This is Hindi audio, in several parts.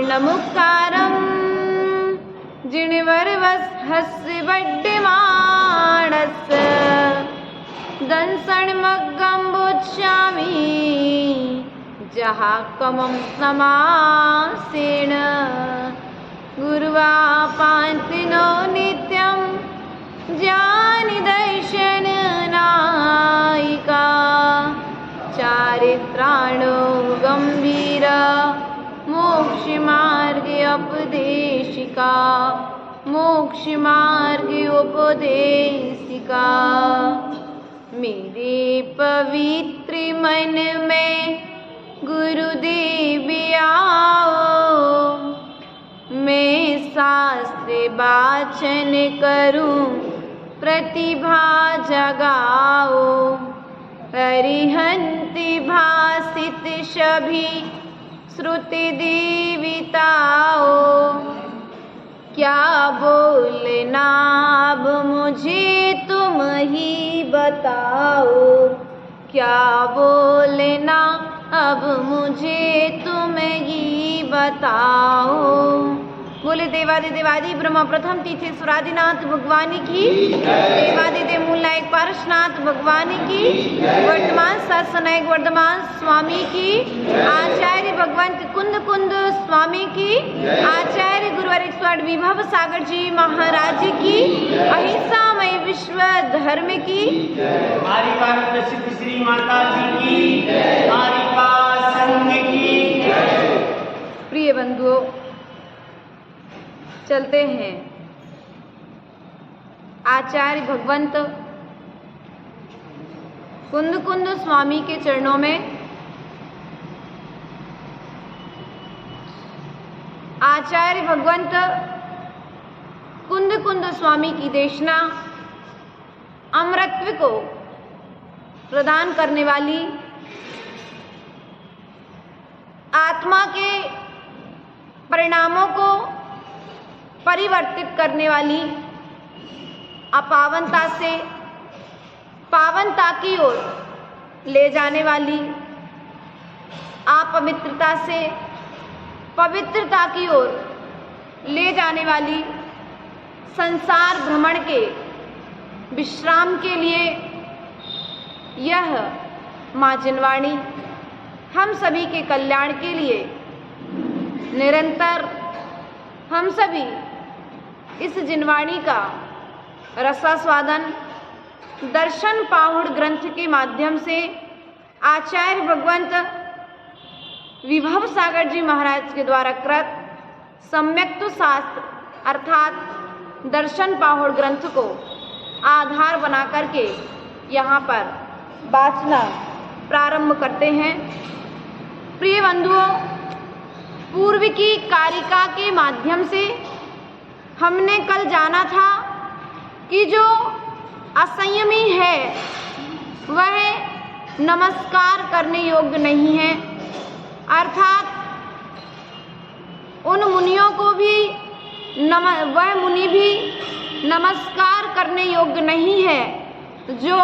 नमुक्कारं जिणवरवस्हस्य वड्डमाणस्य दंसणमग्गम्बोच्छामि जहाकमं समासेन गुरुवापान्तिनो नित्यं जानि दर्शननायिका चारित्राणो गंभीर मोक्षमार्गे उपदेशिका मोक्षमार्गे उपदेशिका। मेरे पवित्र मन में गुरुदेव आओ, मैं शास्त्र वाचन करूं प्रतिभा जगाओ। हरिहंति भासित सभी श्रुति देवताओ, क्या बोलना अब मुझे तुम ही बताओ। क्या बोलना अब मुझे तुम ही बताओ। बोले देवादिदेवादि ब्रह्म प्रथम तीर्थेश्वरादिनाथ भगवान की, देवादिदेव मूल नायक पारसनाथ भगवान की, वर्तमान शासनायक वर्धमान स्वामी की, आचार्य भगवान कुंद कुंद स्वामी की, आचार्य गुरुवर स्वामी विभव सागर जी महाराज की, अहिंसामय विश्व धर्म की, आरिका प्रसिद्ध श्री माता जी की, आरिका संघ की। प्रिय बंधुओं, चलते हैं आचार्य भगवंत कुंद कुंद स्वामी के चरणों में। आचार्य भगवंत कुंद कुंद स्वामी की देशना अमरत्व को प्रदान करने वाली, आत्मा के परिणामों को परिवर्तित करने वाली, अपावनता से पावनता की ओर ले जाने वाली, अपवित्रता से पवित्रता की ओर ले जाने वाली, संसार भ्रमण के विश्राम के लिए यह माँ जिनवाणी हम सभी के कल्याण के लिए निरंतर हम सभी इस जिनवाणी का रसास्वादन दर्शन पाहुड़ ग्रंथ के माध्यम से आचार्य भगवंत विभव सागर जी महाराज के द्वारा कृत सम्यक्त शास्त्र अर्थात दर्शन पाहुड़ ग्रंथ को आधार बना करके यहाँ पर वाचना प्रारंभ करते हैं। प्रिय बंधुओं, पूर्व की कारिका के माध्यम से हमने कल जाना था कि जो असंयमी है वह नमस्कार करने योग्य नहीं है, अर्थात उन मुनियों को भी वह मुनि भी नमस्कार करने योग्य नहीं है जो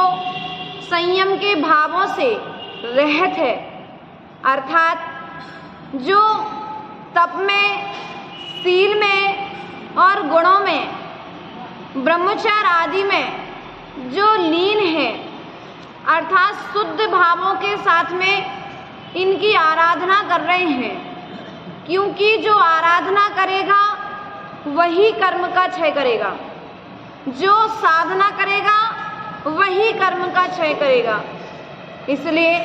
संयम के भावों से रहित है, अर्थात जो तप में, सील में और गुणों में, ब्रह्मचार्य आदि में जो लीन है, अर्थात शुद्ध भावों के साथ में इनकी आराधना कर रहे हैं। क्योंकि जो आराधना करेगा वही कर्म का क्षय करेगा, जो साधना करेगा वही कर्म का क्षय करेगा। इसलिए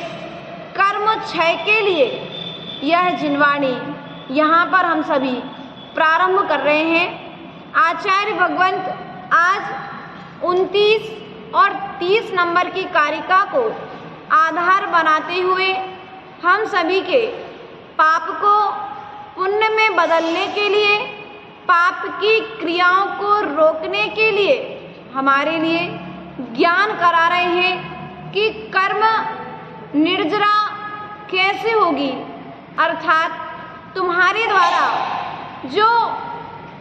कर्म क्षय के लिए यह जिनवाणी यहाँ पर हम सभी प्रारंभ कर रहे हैं। आचार्य भगवंत आज 29 और 30 नंबर की कारिका को आधार बनाते हुए हम सभी के पाप को पुण्य में बदलने के लिए, पाप की क्रियाओं को रोकने के लिए हमारे लिए ज्ञान करा रहे हैं कि कर्म निर्जरा कैसे होगी, अर्थात तुम्हारे द्वारा जो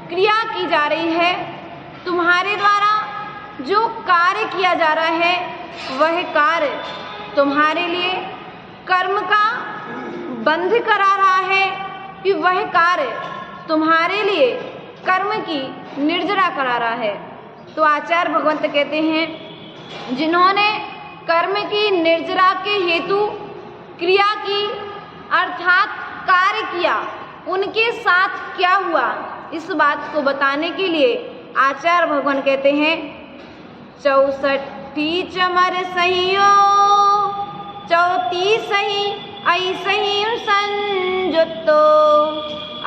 क्रिया की जा रही है, तुम्हारे द्वारा जो कार्य किया जा रहा है वह कार्य तुम्हारे लिए कर्म का बंध करा रहा है कि वह कार्य तुम्हारे लिए कर्म की निर्जरा करा रहा है। तो आचार्य भगवंत कहते हैं जिन्होंने कर्म की निर्जरा के हेतु क्रिया की अर्थात कार्य किया, उनके साथ क्या हुआ इस बात को बताने के लिए आचार्य भगवान कहते हैं 64 चमर सहियो 34 सही ऐसही संजुतो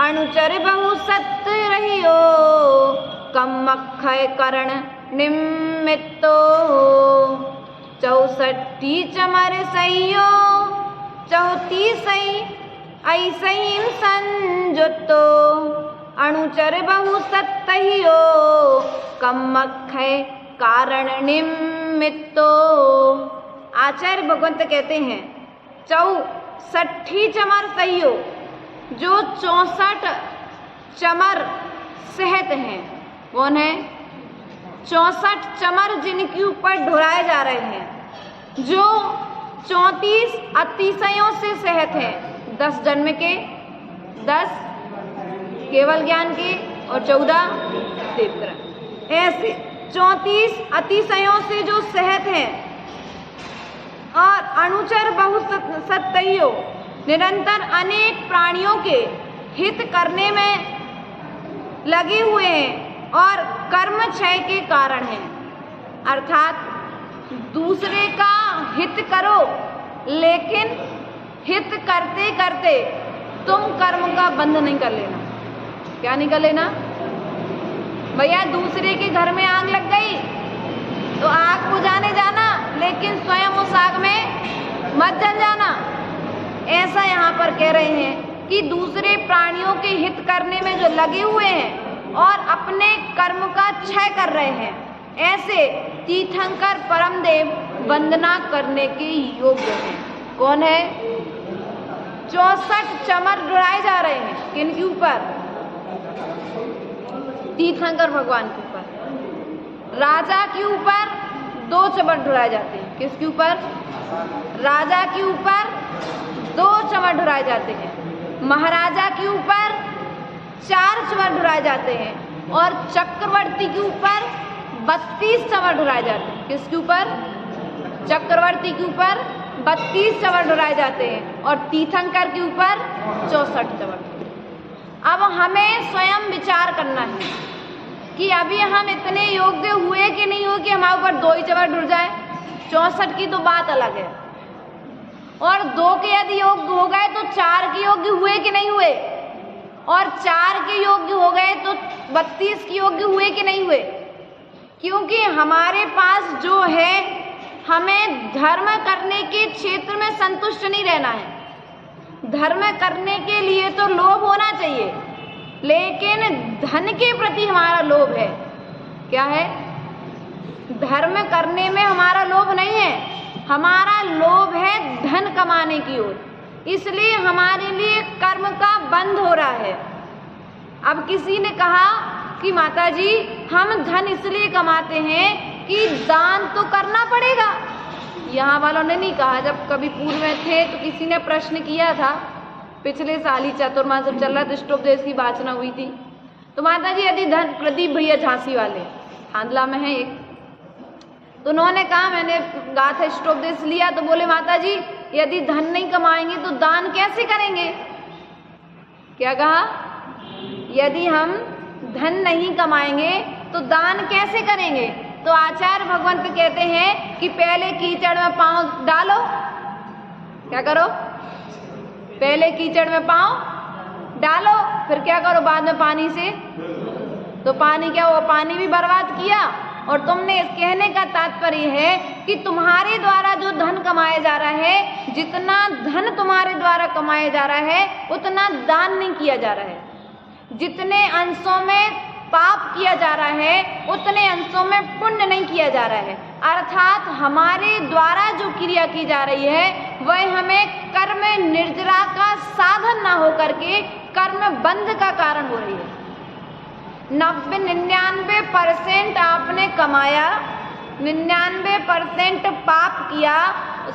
अनुचर बहु सत रहियो कमख्य करण निमित्तो 64 चमर सहियो 34 सही ऐसही संजुतो अनुचर बहु सत्तहियो कमख्य कारण निमित्तो। आचार्य भगवंत कहते हैं 64 चमर सहियो, जो 64 चमर सहत हैं। कौन है? 64 चमर जिनके ऊपर ढुराए जा रहे हैं, जो 34 अतिशयों से सहत हैं। 10 जन्म के, 10 केवल ज्ञान के और 14 देवग्रह, ऐसे 34 अतिशयों से जो सहत हैं और अनुचर बहुत सत्तहियो निरंतर अनेक प्राणियों के हित करने में लगे हुए हैं और कर्म क्षय के कारण हैं। अर्थात दूसरे का हित करो, लेकिन हित करते करते तुम कर्म का बंध नहीं कर लेना। क्या नहीं कर लेना भैया? दूसरे के घर में आग लग गई तो आग बुझाने जाना, लेकिन स्वयं उस आग में मत जल जाना। ऐसा यहाँ पर कह रहे हैं कि दूसरे प्राणियों के हित करने में जो लगे हुए हैं और अपने कर्म का क्षय कर रहे हैं, ऐसे तीर्थंकर परमदेव वंदना करने के योग्य हैं। कौन है? 64 चमर जुड़ाए जा रहे हैं। किनके ऊपर? तीर्थंकर भगवान के ऊपर। राजा के ऊपर 2 चमर ढुराए जाते हैं। किसके ऊपर? राजा के ऊपर 2 चमर ढुराए जाते हैं। महाराजा के ऊपर 4 चमर ढुराए जाते हैं और चक्रवर्ती के ऊपर 32 चमर ढुराए जाते हैं। किसके ऊपर? चक्रवर्ती के ऊपर 32 चमर ढुराए जाते हैं और तीर्थंकर के ऊपर 64 चमर। अब हमें स्वयं विचार करना है कि अभी हम इतने योग्य हुए कि नहीं हुए कि हमारे ऊपर 2 ही चमर ढुर जाए। 64 की तो बात अलग है, और 2 के यदि योग्य हो गए तो 4 के योग्य हुए कि नहीं हुए, और 4 के योग्य हो गए तो 32 के योग्य हुए कि नहीं हुए। क्योंकि हमारे पास जो है, हमें धर्म करने के क्षेत्र में संतुष्ट नहीं रहना है। धर्म करने के लिए तो लोभ होना चाहिए, लेकिन धन के प्रति हमारा लोभ है। क्या है? धर्म करने में हमारा लोभ नहीं है, हमारा लोभ है धन कमाने की ओर। इसलिए हमारे लिए कर्म का बंध हो रहा है। अब किसी ने कहा कि माता जी हम धन इसलिए कमाते हैं कि दान तो करना पड़ेगा। यहाँ वालों ने नहीं कहा, जब कभी पूर्व में थे तो किसी ने प्रश्न किया था, पिछले साल ही चतुर्मास जब चल रहा था, स्टोपदेश की वाचना हुई थी, तो माता जी यदि धन, प्रदीप भैया झांसी वाले हांदला में है एक, तो उन्होंने कहा, मैंने गाथा स्टोपदेश लिया तो बोले माता जी यदि धन नहीं कमाएंगे तो दान कैसे करेंगे। क्या कहा? यदि हम धन नहीं कमाएंगे तो दान कैसे करेंगे। तो आचार्य भगवंत कहते हैं कि पहले कीचड़ में पांव डालो। क्या करो? पहले कीचड़ में पांव डालो, फिर क्या करो बाद में पानी से। तो पानी क्या हुआ? पानी भी बर्बाद किया। और तुमने इस कहने का तात्पर्य है कि तुम्हारे द्वारा जो धन कमाया जा रहा है, जितना धन तुम्हारे द्वारा कमाया जा रहा है उतना दान नहीं किया जा रहा है। जितने अंशों में पाप किया जा रहा है उतने अंशों में पुण्य नहीं किया जा रहा है। अर्थात हमारे द्वारा जो क्रिया की जा रही है वह हमें कर्म निर्जरा का साधन ना होकर के कर्म बंध का कारण हो रही है। 90-99% आपने कमाया 99% पाप किया,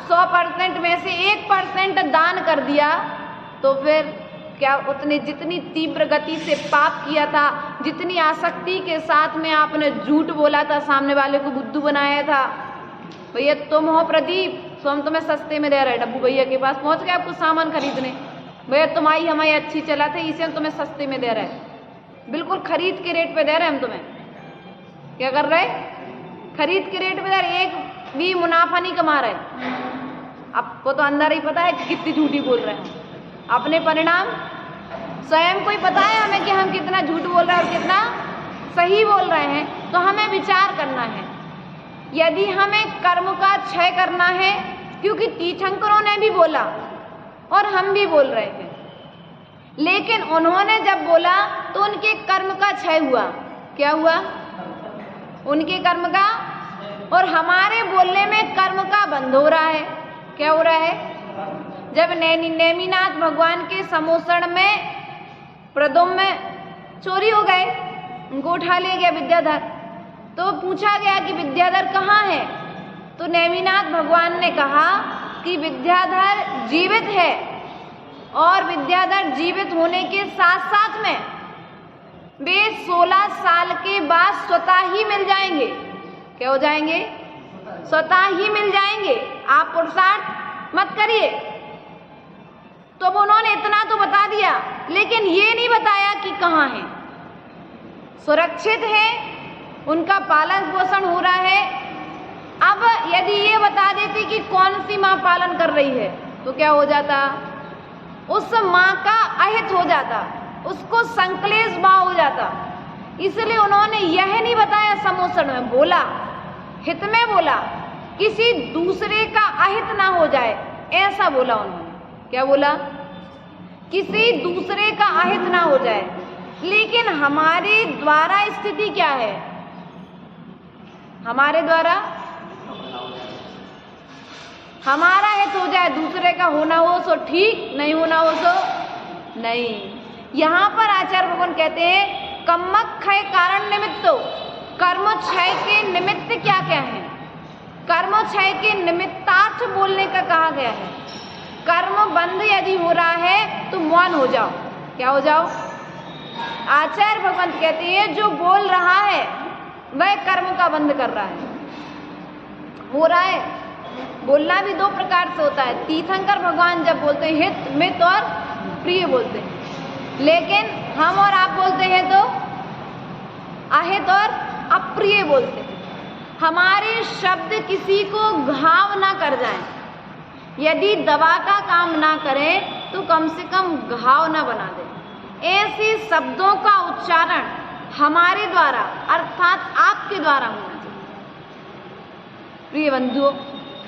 100% में से 1% दान कर दिया, तो फिर क्या उतने जितनी तीव्र गति से पाप किया था, जितनी आसक्ति के साथ में आपने झूठ बोला था, सामने वाले को बुद्धू बनाया था, भैया तुम हो प्रदीप, तो हम तुम्हें सस्ते में दे रहे हैं। डब्बू भैया के पास पहुंच गए आपको सामान खरीदने, भैया तुम्हारी हमारी अच्छी चला थे, इसे हम तुम्हें सस्ते में दे रहे हैं, बिल्कुल खरीद के रेट पे दे रहे हैं हम तुम्हें। क्या कर रहे? खरीद के रेट पे दे रहे, एक भी मुनाफा नहीं कमा रहे। आपको तो अंदर ही पता है कि कितनी झूठी बोल रहे हैं, अपने परिणाम स्वयं को ही पता है हमें कि हम कितना झूठ बोल रहे हैं और कितना सही बोल रहे हैं। तो हमें विचार करना है, यदि हमें कर्म का क्षय करना है, क्योंकि तीर्थंकरों ने भी बोला और हम भी बोल रहे थे, लेकिन उन्होंने जब बोला तो उनके कर्म का क्षय हुआ। क्या हुआ? उनके कर्म का, और हमारे बोलने में कर्म का बंध हो रहा है। क्या हो रहा है? जब नेमिनाथ भगवान के समोसण में प्रद्युम्न चोरी हो गए, उनको उठा ले गया विद्याधर, तो पूछा गया कि विद्याधर कहाँ है? तो नेमिनाथ भगवान ने कहा कि विद्याधर जीवित है, और विद्याधर जीवित होने के साथ साथ में वे 16 साल के बाद स्वतः ही मिल जाएंगे। क्या हो जाएंगे? स्वतः ही मिल जाएंगे, आप पुरुषार्थ मत करिए। तो उन्होंने इतना तो बता दिया, लेकिन ये नहीं बताया कि कहाँ है। सुरक्षित है, उनका पालन पोषण हो रहा है। अब यदि ये बता देते कि कौन सी माँ पालन कर रही है, तो क्या हो जाता? उस माँ का अहित हो जाता, उसको संकलेश भाव हो जाता। इसलिए उन्होंने यह नहीं बताया, समोसण में बोला, हित में बोला, किसी दूसरे का अहित ना हो जाए, ऐसा बोला उन्होंने। क्या बोला? किसी दूसरे का अहित ना हो जाए। लेकिन हमारे द्वारा स्थिति क्या है? हमारे द्वारा हमारा हित हो जाए, दूसरे का होना हो सो ठीक, नहीं होना हो सो नहीं। यहाँ पर आचार्य भगवान कहते हैं कम्मक क्षय कारण निमित्तो, कर्म क्षय के निमित्त क्या क्या है? कर्म क्षय के निमित्तार्थ बोलने का कहा गया है। कर्म बंद यदि हो रहा है तो मौन हो जाओ। क्या हो जाओ? आचार्य भगवान कहते हैं जो बोल रहा है वह कर्म का बंद कर रहा है। हो रहा है, बोलना भी दो प्रकार से होता है। तीर्थंकर भगवान जब बोलते हैं हित, मित और प्रिय बोलते हैं, लेकिन हम और आप बोलते हैं तो अहित और अप्रिय बोलते हैं। हमारे शब्द किसी को घाव ना कर जाएं, यदि दवा का काम ना करें तो कम से कम घाव ना बना दें। ऐसे शब्दों का उच्चारण हमारे द्वारा अर्थात आपके द्वारा होना चाहिए। प्रिय बंधुओं,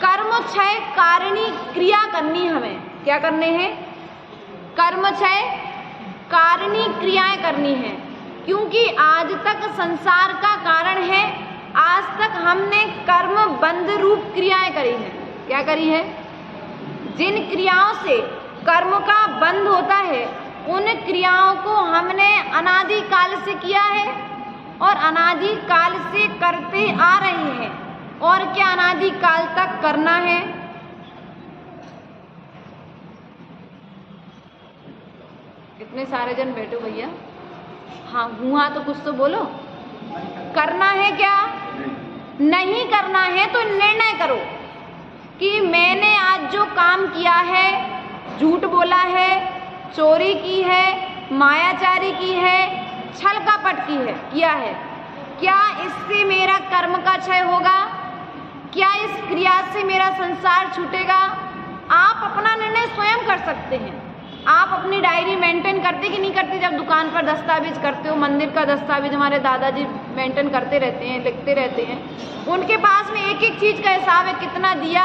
कर्म क्षय कारिणी क्रिया करनी, हमें क्या करने हैं? कर्म क्षय कारिणी क्रियाएं करनी है, क्योंकि आज तक संसार का कारण है, आज तक हमने कर्म बंध रूप क्रियाएं करी हैं। क्या करी है? जिन क्रियाओं से कर्म का बंध होता है उन क्रियाओं को हमने अनादि काल से किया है और अनादि काल से करते आ रहे हैं, और क्या अनादि काल तक करना है। इतने सारे जन बैठो भैया, हाँ हुआ तो कुछ तो बोलो। करना है क्या? नहीं करना है तो निर्णय करो कि मैंने आज जो काम किया है, झूठ बोला है, चोरी की है, मायाचारी की है, छल कपट की है, किया है, क्या इससे मेरा कर्म का क्षय होगा? क्या इस क्रिया से मेरा संसार छूटेगा? आप अपना निर्णय स्वयं कर सकते हैं। आप अपनी डायरी मेंटेन करते कि नहीं करते? जब दुकान पर दस्तावेज करते हो, मंदिर का दस्तावेज हमारे दादाजी मेंटेन करते रहते हैं, लिखते रहते हैं। उनके पास में एक एक चीज का हिसाब है, कितना दिया,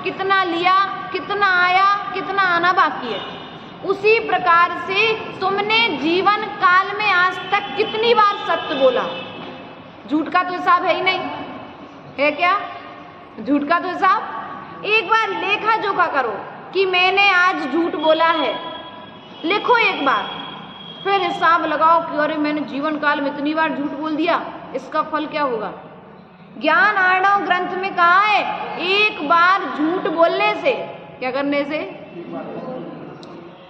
कितना लिया, कितना आया, कितना आना बाकी है। उसी प्रकार से तुमने जीवन काल में आज तक कितनी बार सत्य बोला? झूठ का तो हिसाब है ही नहीं, है क्या? झूठ का तो हिसाब एक बार लेखा जोखा करो कि मैंने आज झूठ बोला है, लिखो एक बार, फिर हिसाब लगाओ कि अरे मैंने जीवन काल में इतनी बार झूठ बोल दिया, इसका फल क्या होगा। ज्ञान आर्णव ग्रंथ में कहा है, एक बार झूठ बोलने से, क्या करने से,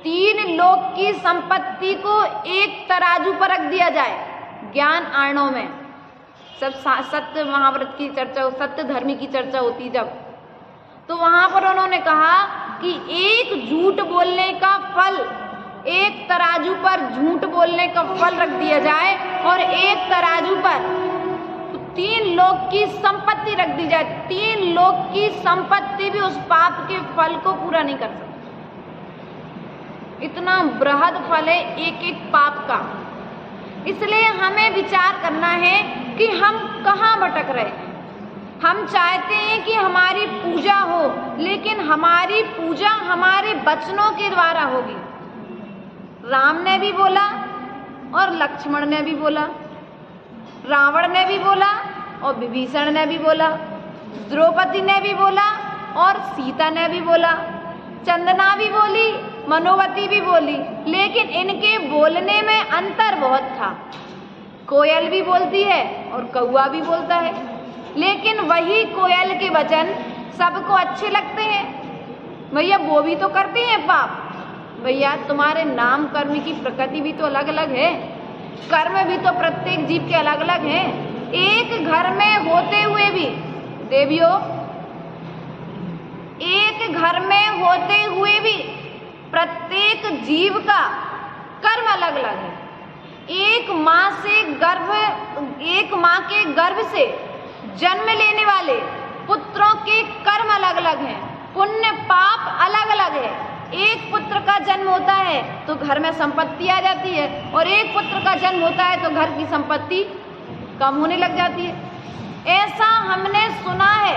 3 लोक की संपत्ति को एक तराजू पर रख दिया जाए। ज्ञान आर्णव में सब सत्य महाव्रत की चर्चा, सत्य धर्मी की चर्चा होती जब, तो वहां पर उन्होंने कहा कि एक झूठ बोलने का फल, एक तराजू पर झूठ बोलने का फल रख दिया जाए और एक तराजू पर 3 लोक की संपत्ति रख दी जाए। 3 लोक की संपत्ति भी उस पाप के फल को पूरा नहीं कर सकती। इतना बृहद फल है एक एक पाप का। इसलिए हमें विचार करना है कि हम कहाँ भटक रहे हैं। हम चाहते हैं कि हमारी पूजा हो, लेकिन हमारी पूजा हमारे वचनों के द्वारा होगी। राम ने भी बोला और लक्ष्मण ने भी बोला, रावण ने भी बोला और विभीषण ने भी बोला, द्रौपदी ने भी बोला और सीता ने भी बोला, चंदना भी बोली, मनोवती भी बोली, लेकिन इनके बोलने में अंतर बहुत था। कोयल भी बोलती है और कौआ भी बोलता है, लेकिन वही कोयल के वचन सबको अच्छे लगते हैं। भैया वो भी तो करते हैं पाप। भैया तुम्हारे नाम कर्म की प्रकृति भी तो अलग अलग है, कर्म भी तो प्रत्येक जीव के अलग अलग हैं। एक घर में होते हुए भी देवियों, एक घर में होते हुए भी प्रत्येक जीव का कर्म अलग अलग है। एक माँ के गर्भ से जन्म लेने वाले पुत्रों के कर्म अलग अलग हैं, पुण्य पाप अलग अलग है। एक पुत्र का जन्म होता है तो घर में संपत्ति आ जाती है, और एक पुत्र का जन्म होता है तो घर की संपत्ति कम होने लग जाती है। ऐसा हमने सुना है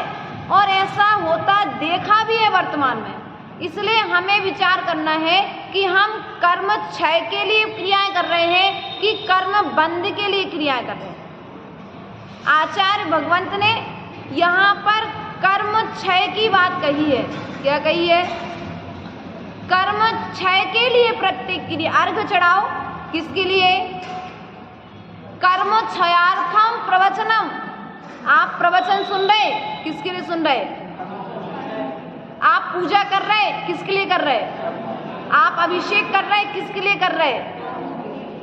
और ऐसा होता देखा भी है वर्तमान में। इसलिए हमें विचार करना है कि हम कर्म क्षय के लिए क्रियाएं कर रहे हैं कि कर्म बंध के लिए क्रियाएं कर रहे हैं। आचार्य भगवंत ने यहाँ पर कर्म क्षय की बात कही है। क्या कही है? कर्म क्षय के लिए प्रत्येक के लिए अर्घ चढ़ाओ। किसके लिए? कर्म क्षयार्थम प्रवचनम। आप प्रवचन सुन रहे, किसके लिए सुन रहे? आप पूजा कर रहे, किसके लिए कर रहे? आप अभिषेक कर रहे, किसके लिए कर रहे?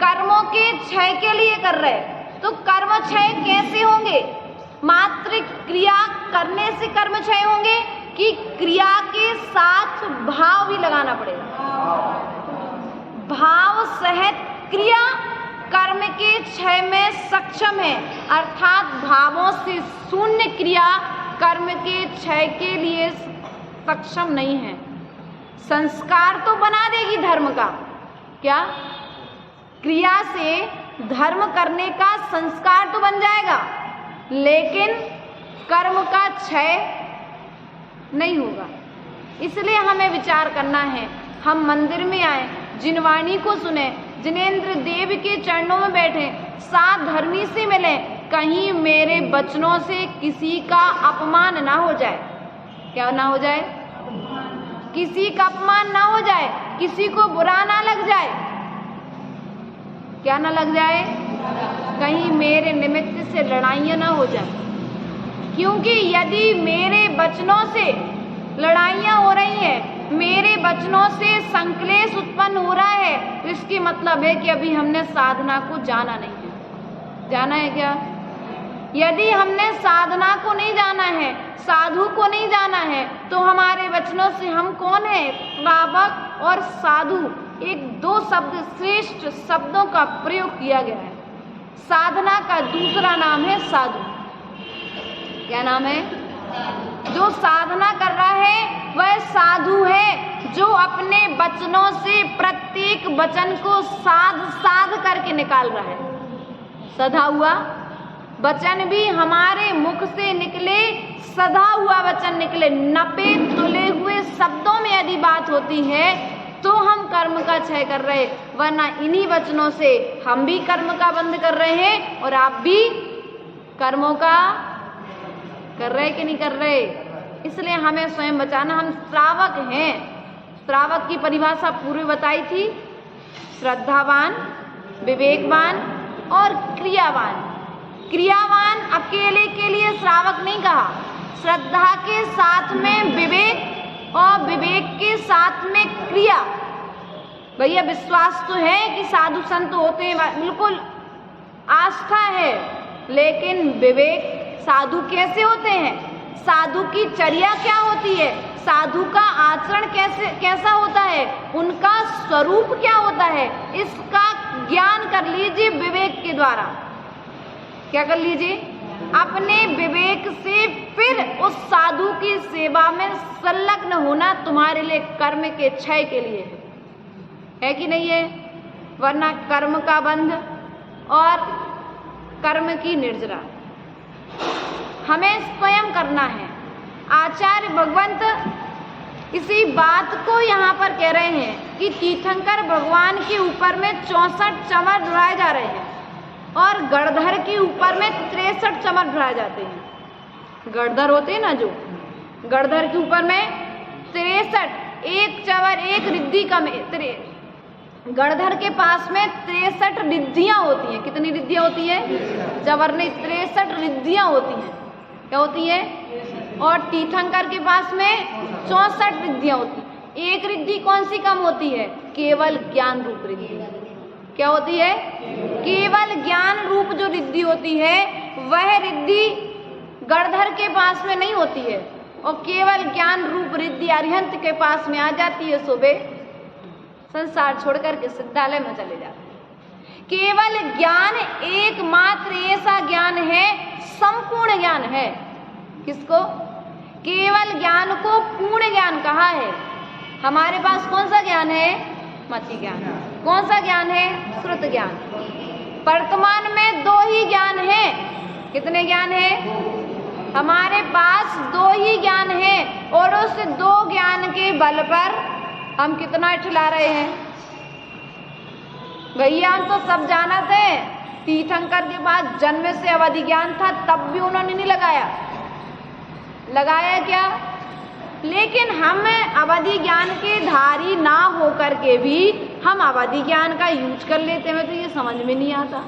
कर्मों के क्षय के लिए कर रहे। तो कर्म क्षय कैसे होंगे? मात्र क्रिया करने से कर्म क्षय होंगे कि क्रिया के साथ भाव भी लगाना पड़ेगा? भाव सहित क्रिया कर्म के क्षय में सक्षम है, अर्थात भावों से शून्य क्रिया कर्म के क्षय के लिए सक्षम नहीं है। संस्कार तो बना देगी धर्म का, क्या? क्रिया से धर्म करने का संस्कार तो बन जाएगा, लेकिन कर्म का क्षय नहीं होगा। इसलिए हमें विचार करना है। हम मंदिर में आए, जिनवाणी को सुने, जिनेंद्र देव के चरणों में बैठे, साथ धर्मी से मिले, कहीं मेरे वचनों से किसी का अपमान ना हो जाए। क्या ना हो जाए? किसी का अपमान ना हो जाए, किसी को बुरा ना लग जाए। क्या ना लग जाए? कहीं मेरे निमित्त से लड़ाइयाँ ना हो जाए। क्योंकि यदि मेरे वचनों से लड़ाइयाँ हो रही हैं, मेरे वचनों से संक्लेश उत्पन्न हो रहा है, तो इसकी मतलब है कि अभी हमने साधना को जाना नहीं है। जाना है क्या? यदि हमने साधना को नहीं जाना है, साधु को नहीं जाना है, तो हमारे वचनों से हम कौन है? श्रावक और साधु, एक दो शब्द, श्रेष्ठ शब्दों का प्रयोग किया गया है। साधना का दूसरा नाम है साधु। क्या नाम है? जो साधना कर रहा है वह साधु है, जो अपने वचनों से प्रत्येक वचन को साध साध करके निकाल रहा है। सधा हुआ वचन भी हमारे मुख से निकले, सधा हुआ वचन निकले। नपे तुले हुए शब्दों में यदि बात होती है तो हम कर्म का क्षय कर रहे, वरना इन्हीं वचनों से हम भी कर्म का बंध कर रहे हैं और आप भी कर्मों का कर रहे कि नहीं कर रहे। इसलिए हमें स्वयं बचाना। हम श्रावक हैं। श्रावक की परिभाषा पूर्व बताई थी, श्रद्धावान, विवेकवान और क्रियावान। क्रियावान अकेले के लिए श्रावक नहीं कहा, श्रद्धा के साथ में विवेक और विवेक के साथ में क्रिया। भैया विश्वास तो है कि साधु संत होते हैं, बिल्कुल आस्था है, लेकिन विवेक साधु कैसे होते हैं, साधु की चर्या क्या होती है, साधु का आचरण कैसा होता है, उनका स्वरूप क्या होता है, इसका ज्ञान कर लीजिए विवेक के द्वारा। क्या कर लीजिए, अपने विवेक से फिर उस साधु की सेवा में संलग्न होना तुम्हारे लिए कर्म के क्षय के लिए है कि नहीं है? वरना कर्म का बंध और कर्म की निर्जरा हमें स्वयं करना है। आचार्य भगवंत इसी बात को यहाँ पर कह रहे हैं कि तीर्थंकर भगवान के ऊपर में 64 चमर ढुराए जा रहे हैं और गणधर के ऊपर में 63 चमर ढुराए जाते हैं। गणधर होते हैं ना, जो गणधर के ऊपर में 63, एक चवर एक रिद्धि का में, गणधर के पास में 63 रिद्धियां होती हैं। कितनी रिद्धियां होती है? चवर में 63 रिद्धियां होती हैं। क्या होती है? और तीर्थंकर के पास में 64 रिद्धियां होती। एक रिद्धि कौन सी कम होती है? केवल ज्ञान रूप रिद्धि। क्या होती है? केवल ज्ञान रूप जो रिद्धि होती है वह रिद्धि गणधर के पास में नहीं होती है, और केवल ज्ञान रूप रिद्धि अरिहंत के पास में आ जाती है। सुबह संसार छोड़कर के सिद्धालय में चले जाते हैं। केवल ज्ञान एकमात्र ऐसा ज्ञान है, संपूर्ण ज्ञान है। किसको? केवल ज्ञान को पूर्ण ज्ञान कहा है। हमारे पास कौन सा ज्ञान है? मति ज्ञान। कौन सा ज्ञान है? श्रुत ज्ञान। वर्तमान में 2 ही ज्ञान है। कितने ज्ञान है? हमारे पास 2 ही ज्ञान है, और उस 2 ज्ञान के बल पर हम कितना चला रहे हैं? भैया हम तो सब जानते हैं, तीर्थंकर के पास जन्म से अवधि ज्ञान था, तब भी उन्होंने नहीं लगाया क्या? लेकिन हम अवधि ज्ञान के धारी ना होकर के भी हम अवधि ज्ञान का यूज कर लेते हैं, तो ये समझ में नहीं आता।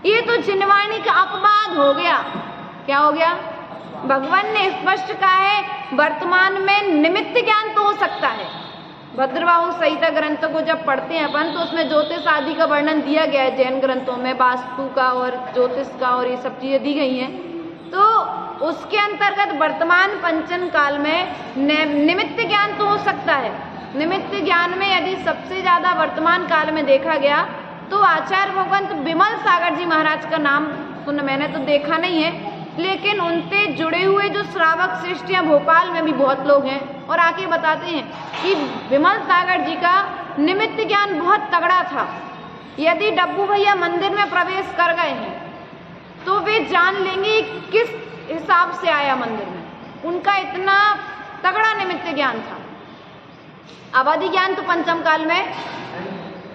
ये तो जिनवाणी का अपवाद हो गया। क्या हो गया? भगवान ने स्पष्ट कहा है, वर्तमान में निमित्त ज्ञान तो हो सकता है। भद्रबाहु संहिता ग्रंथ को जब पढ़ते हैं अपन, तो उसमें ज्योतिष आदि का वर्णन दिया गया है। जैन ग्रंथों में वास्तु का और ज्योतिष का और ये सब चीजें दी गई हैं। तो उसके अंतर्गत वर्तमान पंचन काल में निमित्त ज्ञान तो हो सकता है। निमित्त ज्ञान में यदि सबसे ज्यादा वर्तमान काल में देखा गया तो आचार्य भगवंत विमल सागर जी महाराज का नाम सुन, मैंने तो देखा नहीं है, लेकिन उनसे जुड़े हुए जो श्रावक श्रेष्ठियां भोपाल में भी बहुत लोग हैं, और आके बताते हैं कि विमल सागर जी का निमित्त ज्ञान बहुत तगड़ा था। यदि डब्बू भैया मंदिर में प्रवेश कर गए हैं तो वे जान लेंगे किस हिसाब से आया मंदिर में। उनका इतना तगड़ा निमित्त ज्ञान था। अवधि ज्ञान तो पंचम काल में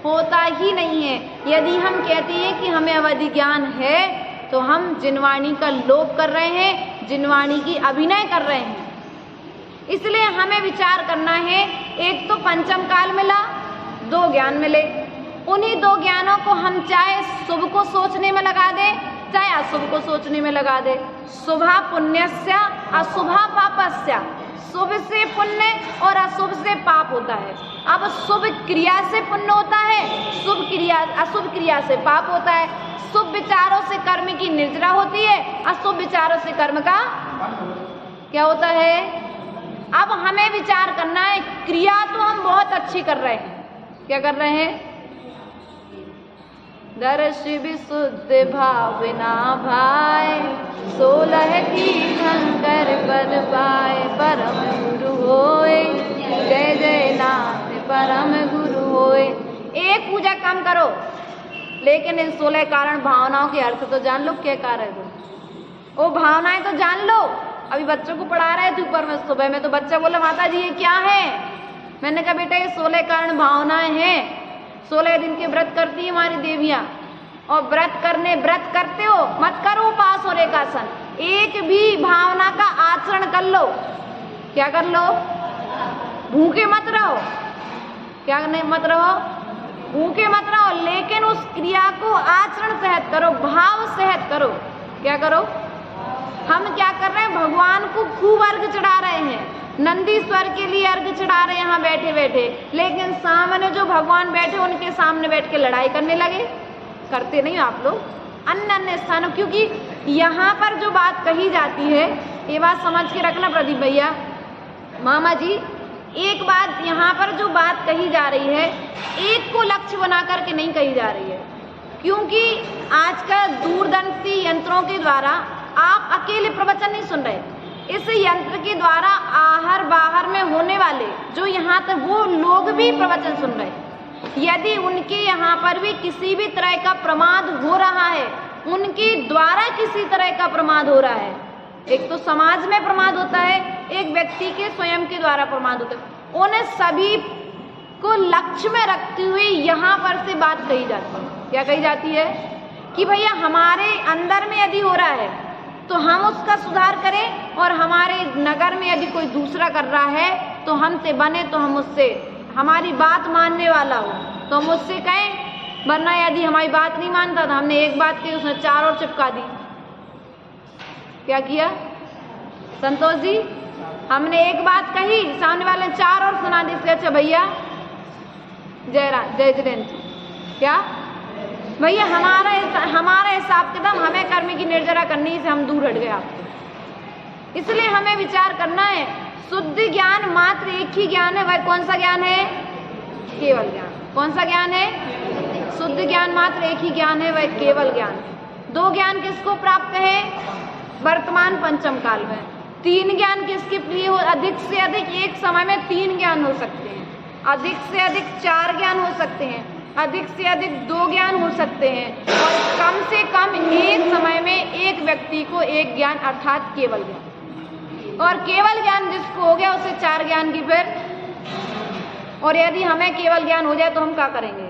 होता ही नहीं है। यदि हम कहते हैं कि हमें अवधि ज्ञान है तो हम जिनवाणी का लोप कर रहे हैं, जिनवाणी की अभिनय कर रहे हैं। इसलिए हमें विचार करना है, एक तो पंचम काल मिला, 2 ज्ञान मिले। उन्हीं 2 ज्ञानों को हम चाहे शुभ को सोचने में लगा दे, चाहे अशुभ को सोचने में लगा दे। शुभा पुण्यस्य अशुभा पापस्य। शुभ से पुण्य और अशुभ से पाप होता है। अब शुभ क्रिया से पुण्य होता है, अशुभ क्रिया से पाप होता है। शुभ विचारों से कर्म की निर्जरा होती है, अशुभ विचारों से कर्म का क्या होता है? अब हमें विचार करना है, क्रिया तो हम बहुत अच्छी कर रहे हैं। क्या कर रहे हैं? दर्श विशुद्ध भावना भाई, 16 तीर्थंकर पद पाए, परम गुरु होए, जय जय नाथ परम गुरु होए। एक पूजा कम करो, लेकिन इन 16 कारण भावनाओं के अर्थ तो जान लो। क्या कारण है वो भावनाएं तो जान लो। अभी बच्चों को पढ़ा रहे थे ऊपर में, सुबह में तो बच्चा बोला माता जी ये क्या है? मैंने कहा बेटा ये 16 कारण भावनाएं हैं। 16 दिन के व्रत करती है हमारी देवियां, और व्रत करते हो मत करो उपास और एकासन, एक भी भावना का आचरण कर लो। क्या कर लो? भूखे मत रहो। क्या नहीं मत रहो? भूखे मत रहो, लेकिन उस क्रिया को आचरण सहित करो, भाव सहित करो। क्या करो? हम क्या कर रहे हैं? भगवान को खूब अर्घ चढ़ा रहे हैं, नंदीश्वर के लिए अर्घ चढ़ा रहे हैं यहाँ बैठे बैठे, लेकिन सामने जो भगवान बैठे उनके सामने बैठ के लड़ाई करने लगे। करते नहीं आप लोग अन्य अन्य स्थानों? क्योंकि यहाँ पर जो बात कही जाती है, ये बात समझ के रखना प्रदीप भैया, मामा जी, एक बात यहाँ पर जो बात कही जा रही है, एक को लक्ष्य बना करके नहीं कही जा रही है, क्योंकि आजकल दूरदर्शी यंत्रों के द्वारा आप अकेले प्रवचन नहीं सुन रहे, इस यंत्र के द्वारा आहर बाहर में होने वाले जो यहाँ तक वो लोग भी प्रवचन सुन रहे हैं। यदि उनके यहाँ पर भी किसी भी तरह का प्रमाद हो रहा है, उनके द्वारा किसी तरह का प्रमाद हो रहा है, एक तो समाज में प्रमाद होता है, एक व्यक्ति के स्वयं के द्वारा प्रमाद होता है, उन्हें सभी को लक्ष्य में रखते हुए यहाँ पर से बात कही जाती है। क्या कही जाती है? कि भैया हमारे अंदर में यदि हो रहा है तो हम उसका सुधार करें, और हमारे नगर में यदि कोई दूसरा कर रहा है तो हमसे बने, तो हम उससे, हमारी बात मानने वाला हो तो हम उससे कहें, वरना यदि हमारी बात नहीं मानता तो हमने एक बात कही, उसने चार और चिपका दी। क्या किया संतोष जी? हमने एक बात कही, सामने वाले ने चार और सुना दी। इससे अच्छा भैया जय जयंत, क्या भैया हमारा हिसाब किताब, हमें कर्म की निर्जरा करनी से हम दूर हट गए आपसे। इसलिए हमें विचार करना है, शुद्ध ज्ञान मात्र एक ही ज्ञान है, वह कौन सा ज्ञान है? केवल ज्ञान। कौन सा ज्ञान है? शुद्ध ज्ञान मात्र एक ही ज्ञान है, वह केवल ज्ञान। दो ज्ञान किसको प्राप्त है? वर्तमान पंचम काल में। तीन ज्ञान किसके लिए हो? अधिक से अधिक एक समय में तीन ज्ञान हो सकते हैं, अधिक से अधिक चार ज्ञान हो सकते हैं, अधिक से अधिक दो ज्ञान हो सकते हैं, और कम से कम एक समय में एक व्यक्ति को एक ज्ञान अर्थात केवल ज्ञान। और केवल ज्ञान जिसको हो गया उसे चार ज्ञान की फिर। और यदि हमें केवल ज्ञान हो जाए तो हम क्या करेंगे?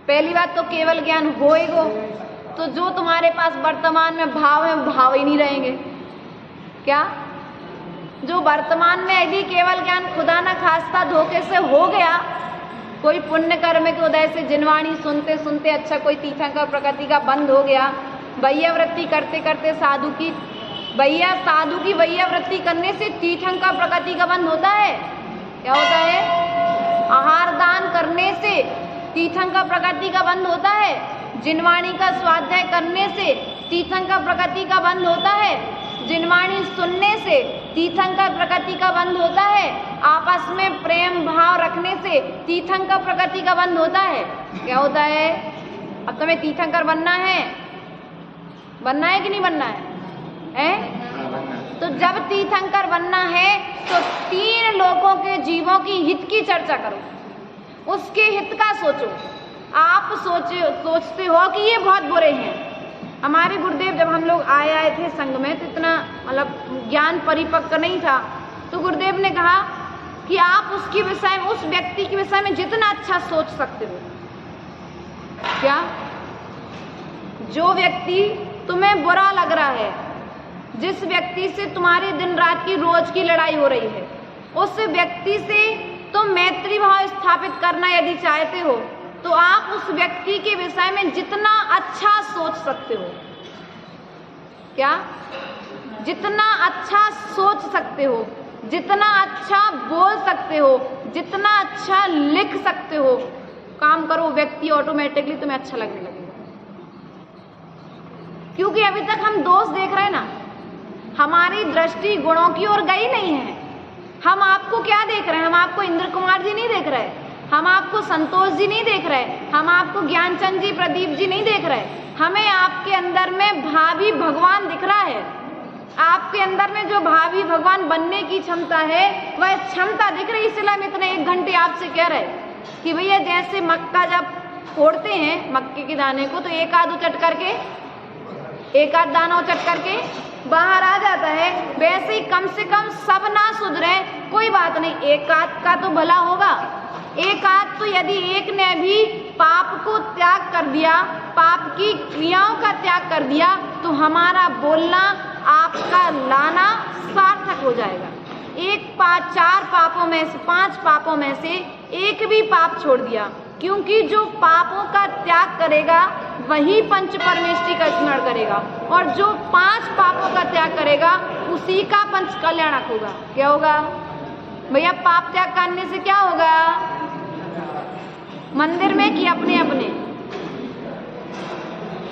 पहली बात तो केवल ज्ञान होएगा तो जो तुम्हारे पास वर्तमान में भाव है, भाव ही नहीं रहेंगे। क्या? जो वर्तमान में यदि केवल ज्ञान खुदा न खास्ता धोखे से हो गया, कोई पुण्य कर्म के उदय से जिनवाणी सुनते सुनते अच्छा कोई तीर्थंकर प्रकृति का बंद हो गया, वैयावृत्ति करते करते साधु की वैयावृत्ति करने से तीर्थंकर प्रकृति का बंद होता है। क्या होता है? आहार दान करने से तीर्थंकर प्रकृति का बंद होता है, जिनवाणी का स्वाध्याय करने से तीर्थंकर प्रकृति का बंद होता है, जिनवाणी सुनने से तीर्थंकर प्रकृति का बंद होता है, आपस में प्रेम भाव रखने से तीर्थंकर प्रकृति का बंद होता है। क्या होता है? अब तुम्हें तीर्थंकर बनना है कि नहीं बनना है? तो जब तीर्थंकर बनना है तो तीन लोगों के जीवों की हित की चर्चा करो, उसके हित का सोचो। आप सोचते हो कि ये बहुत बुरे हैं। हमारे गुरुदेव जब हम लोग आए थे संघ में तो इतना मतलब ज्ञान परिपक्व नहीं था, तो गुरुदेव ने कहा कि आप उसके विषय में, उस व्यक्ति के विषय में जितना अच्छा सोच सकते हो। क्या? जो व्यक्ति तुम्हें बुरा लग रहा है, जिस व्यक्ति से तुम्हारी दिन रात की रोज की लड़ाई हो रही है, उस व्यक्ति से तुम मैत्री भाव स्थापित करना यदि चाहते हो तो आप उस व्यक्ति के विषय में जितना अच्छा सोच सकते हो, क्या? जितना अच्छा सोच सकते हो, जितना अच्छा बोल सकते हो, जितना अच्छा लिख सकते हो, काम करो, व्यक्ति ऑटोमेटिकली तुम्हें अच्छा लगने लगेगा। क्योंकि अभी तक हम दोष देख रहे हैं ना, हमारी दृष्टि गुणों की ओर गई नहीं है। हम आपको क्या देख रहे हैं? हम आपको इंद्र कुमार जी नहीं देख रहे, हम आपको संतोष जी नहीं देख रहे, हम आपको ज्ञानचंद जी, प्रदीप जी नहीं देख रहे। हमें आपके अंदर में भावी भगवान दिख रहा है। आपके अंदर में जो भावी भगवान बनने की क्षमता है, वह क्षमता दिख रही। इसलिए हम इतने 1 घंटे आपसे कह रहे कि भैया जैसे मक्का जब फोड़ते हैं मक्के के दाने को, तो एक आध दाना उचट करके बाहर आ जाता है, वैसे ही कम से कम सब ना सुधरे कोई बात नहीं, एक आध का तो भला होगा। एक आध तो यदि एक ने भी पाप को त्याग कर दिया, पाप की क्रियाओं का त्याग कर दिया, तो हमारा बोलना, आपका लाना सार्थक हो जाएगा। 4 पापों में से 5 पापों में से एक भी पाप छोड़ दिया, क्योंकि जो पापों का त्याग करेगा वही पंच परमेष्टि का स्मरण करेगा, और जो 5 पापों का त्याग करेगा उसी का पंच कल्याणक होगा। क्या होगा भैया? पाप त्याग करने से क्या होगा? मंदिर में कि अपने अपने?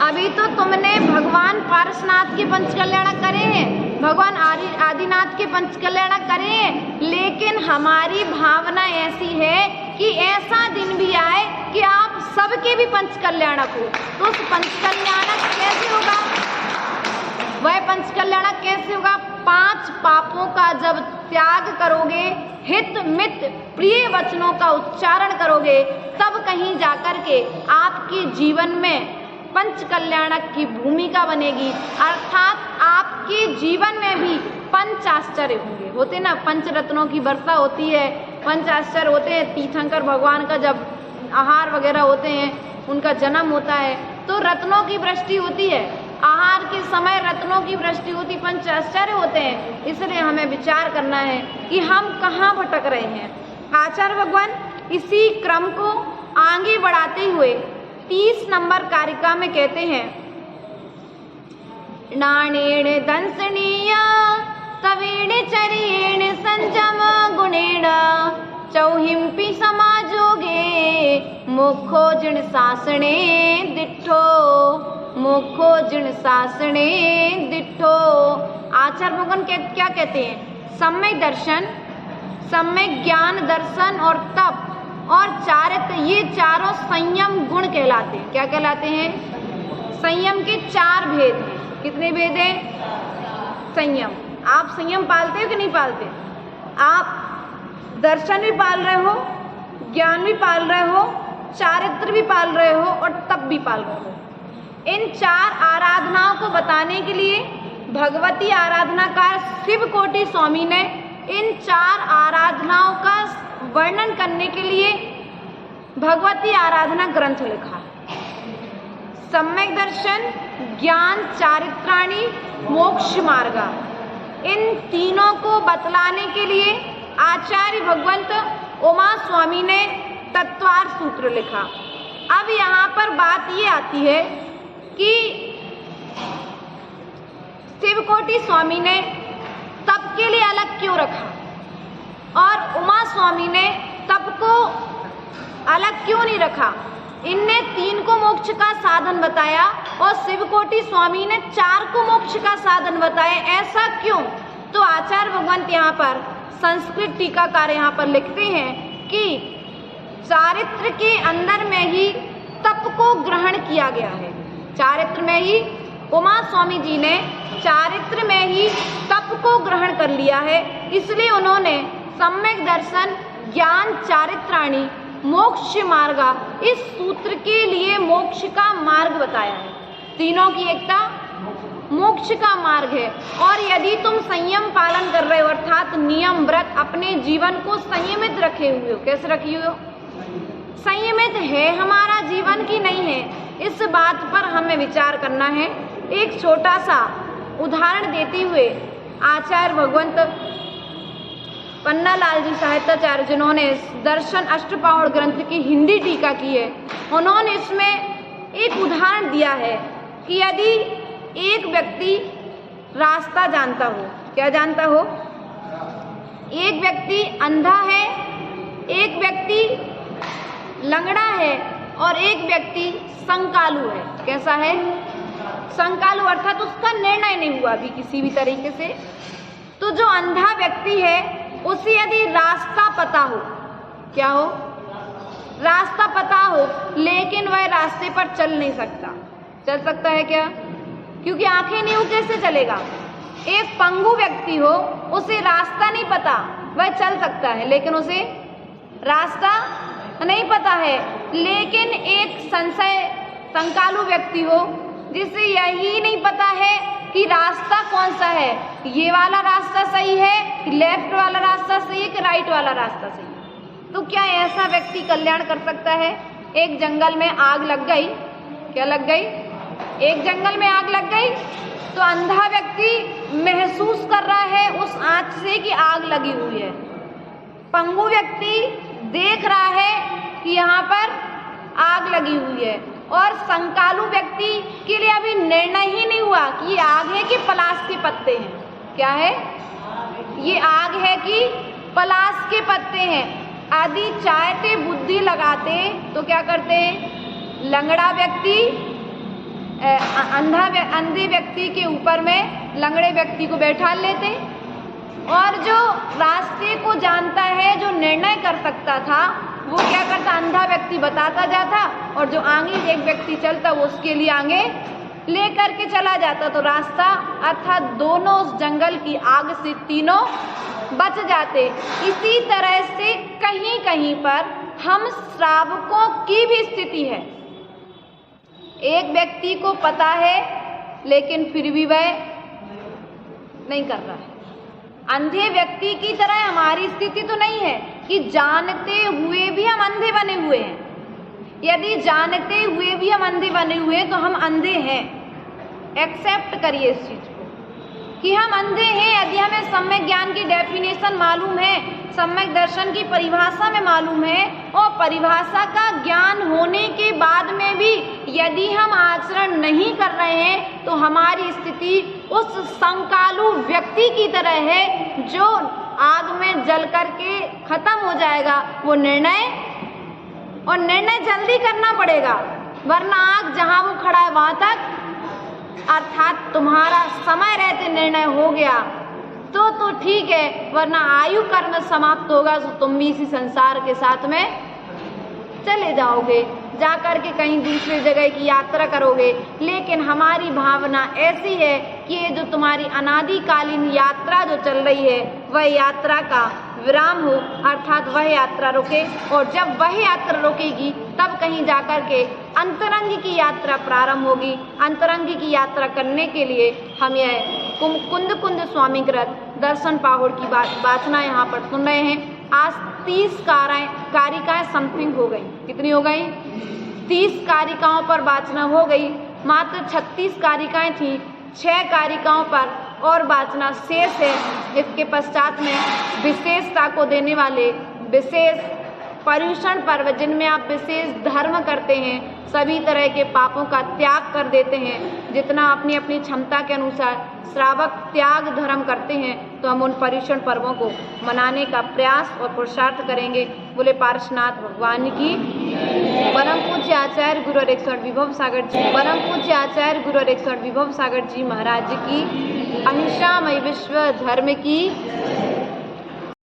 अभी तो तुमने भगवान पारसनाथ के पंच कल्याणक करे हैं, भगवान आदिनाथ के पंच कल्याणक करे हैं, लेकिन हमारी भावना ऐसी है कि ऐसा दिन भी आए कि आप सबके भी पंच कल्याणक हो। तो उस पंच कल्याणक कैसे होगा? वह पंच कल्याणक कैसे होगा? 5 पापों का जब त्याग करोगे, हित मित प्रिय वचनों का उच्चारण करोगे, तब कहीं जाकर के आपके जीवन में पंच कल्याणक की भूमिका बनेगी, अर्थात आपके जीवन में भी पंच आश्चर्य होंगे। होते ना, पंच रत्नों की वर्षा होती है, पंच आश्चर्य होते हैं। तीर्थंकर भगवान का जब आहार वगैरह होते हैं, उनका जन्म होता है, तो रत्नों की वृष्टि होती है। आहार के समय रत्नों की वृष्टि होती, पंच आश्चर्य होते हैं। इसलिए हमें विचार करना है कि हम कहाँ भटक रहे हैं। आचार्य भगवान इसी क्रम को आगे बढ़ाते हुए 30 नंबर कारिका में कहते हैं, नाणेण दंसनीय तवेण चरेण संजम गुणेण चौहिंपि समाजोगे मुखो जिण शासने दिठो, मुखो जिण शासने दिठो। आचार्य भगवान क्या कहते हैं? सम्यक दर्शन, सम्यक ज्ञान दर्शन और तप और चारित्र, ये चारों संयम गुण कहलाते हैं। क्या कहलाते हैं? संयम के 4 भेद हैं। कितने भेद हैं? संयम। आप संयम पालते हो कि नहीं पालते? आप दर्शन भी पाल रहे हो, ज्ञान भी पाल रहे हो, चारित्र भी पाल रहे हो और तप भी पाल रहे हो। इन 4 आराधनाओं को बताने के लिए भगवती आराधनाकार शिव कोटि स्वामी ने इन 4 आराधनाओं का वर्णन करने के लिए भगवती आराधना ग्रंथ लिखा। सम्यक दर्शन, ज्ञान, चारित्राणी, मोक्ष मार्गा, इन तीनों को बतलाने के लिए आचार्य भगवंत उमा स्वामी ने तत्वार सूत्र लिखा। अब यहाँ पर बात ये आती है कि शिवकोटि स्वामी ने तप के लिए अलग क्यों रखा और उमा स्वामी ने तप को अलग क्यों नहीं रखा? इनने 3 को मोक्ष का साधन बताया और शिवकोटि स्वामी ने 4 को मोक्ष का साधन बताया। ऐसा क्यों? तो आचार्य भगवंत यहाँ पर संस्कृत टीकाकार यहाँ पर लिखते हैं कि चारित्र के अंदर में ही तप को ग्रहण किया गया है। चारित्र में ही उमा स्वामी जी ने चारित्र में ही तप को ग्रहण कर लिया है, इसलिए उन्होंने सम्यक दर्शन, ज्ञान, चारित्राणी, मोक्ष मार्गा इस सूत्र के लिए मोक्ष का मार्ग बताया है। तीनों की एकता मोक्ष का मार्ग है। और यदि तुम संयम पालन कर रहे हो अर्थात नियम व्रत अपने जीवन को संयमित रखे हुए हो, कैसे रखे हुए हो? संयमित है हमारा जीवन की नहीं है, इस बात पर हमें विचार करना है। एक छोटा सा उदाहरण देते हुए आचार्य भगवंत पन्नालाल जी साहित्याचार्य जिन्होंने दर्शन अष्टपौढ़ ग्रंथ की हिंदी टीका की है, उन्होंने इसमें एक उदाहरण दिया है कि यदि एक व्यक्ति रास्ता जानता हो, क्या जानता हो? एक व्यक्ति अंधा है, एक व्यक्ति लंगड़ा है और एक व्यक्ति संकालू है। कैसा है? संकालू अर्थात उसका निर्णय नहीं हुआ अभी किसी भी तरीके से। तो जो अंधा व्यक्ति है उसे यदि रास्ता पता हो, क्या हो? रास्ता पता हो, लेकिन वह रास्ते पर चल नहीं सकता। चल सकता है क्या? क्योंकि आंखें नहीं, वो कैसे चलेगा? एक पंगु व्यक्ति हो, उसे रास्ता नहीं पता, वह चल सकता है, लेकिन उसे रास्ता नहीं पता है। लेकिन एक संकालू व्यक्ति हो जिसे यही नहीं पता है कि रास्ता कौन सा है, ये वाला रास्ता सही है कि लेफ्ट वाला रास्ता सही है कि राइट वाला रास्ता सही है, तो क्या ऐसा व्यक्ति कल्याण कर सकता है? एक जंगल में आग लग गई, क्या लग गई? एक जंगल में आग लग गई, तो अंधा व्यक्ति महसूस कर रहा है उस आंच से कि आग लगी हुई है। पंगु व्यक्ति देख रहा है कि यहाँ पर आग लगी हुई है और संकालु व्यक्ति के लिए अभी निर्णय ही नहीं हुआ कि ये आग है कि पलाश के पत्ते हैं। क्या है? ये आग है कि पलाश के पत्ते हैं। यदि चाहते बुद्धि लगाते तो क्या करते? लंगड़ा व्यक्ति अंधे व्यक्ति के ऊपर में लंगड़े व्यक्ति को बैठा लेते, और जो रास्ते को जानता है, जो निर्णय कर सकता था, वो क्या करता? अंधा व्यक्ति बताता जाता, और जो आगे एक व्यक्ति चलता वो उसके लिए आगे ले करके चला जाता। तो रास्ता अर्थात दोनों उस जंगल की आग से तीनों बच जाते। इसी तरह से कहीं कहीं पर हम श्रावकों की भी स्थिति है। एक व्यक्ति को पता है लेकिन फिर भी वह नहीं कर रहा है। अंधे व्यक्ति की तरह हमारी स्थिति तो नहीं है कि जानते हुए भी हम अंधे बने हुए हैं। यदि जानते हुए भी हम अंधे बने हुए हैं तो हम अंधे हैं। एक्सेप्ट करिए इस चीज को कि हम अंधे हैं। यदि हमें सम्यक ज्ञान की डेफिनेशन मालूम है, सम्यक दर्शन की परिभाषा में मालूम है, और परिभाषा का ज्ञान होने के बाद में भी यदि हम आचरण नहीं कर रहे हैं तो हमारी स्थिति उस संकालु व्यक्ति की तरह है जो आग में जल करके खत्म हो जाएगा। वो निर्णय जल्दी करना पड़ेगा, वरना आग जहां वो खड़ा है वहां तक, अर्थात तुम्हारा समय रहते निर्णय हो गया तो ठीक है, वरना आयु कर्म समाप्त होगा तो तुम भी इसी संसार के साथ में चले जाओगे, जा करके कहीं दूसरी जगह की यात्रा करोगे। लेकिन हमारी भावना ऐसी है कि ये जो तुम्हारी अनादिकालीन यात्रा जो चल रही है वह यात्रा का विराम हो, अर्थात वह यात्रा रुके, और जब वह यात्रा रुकेगी तब कहीं जाकर के अंतरंग की यात्रा प्रारंभ होगी। अंतरंग की यात्रा करने के लिए हम यह कुंद स्वामी कृत दर्शन पाहुड़ की वाचना यहाँ पर सुन रहे हैं। आज 30 कारिकाएं समथिंग हो गई। कितनी हो गई? 30 कारिकाओं पर वाचना हो गई। मात्र 36 कारिकाएं थी, 6 कारिकाओं पर और वाचना शेष है। इसके पश्चात में विशेषता को देने वाले विशेष पर्युषण पर्व, जिनमें आप विशेष धर्म करते हैं, सभी तरह के पापों का त्याग कर देते हैं, जितना अपनी अपनी क्षमता के अनुसार श्रावक त्याग धर्म करते हैं, तो हम उन पर्युषण पर्वों को मनाने का प्रयास और पुरुषार्थ करेंगे। बोले पार्श्वनाथ भगवान की। परम पूज्य आचार्य गुरु और 108 विभव सागर जी, परम पूज्य आचार्य गुरु और 108 विभव सागर जी महाराज की अहिंसामय विश्व धर्म की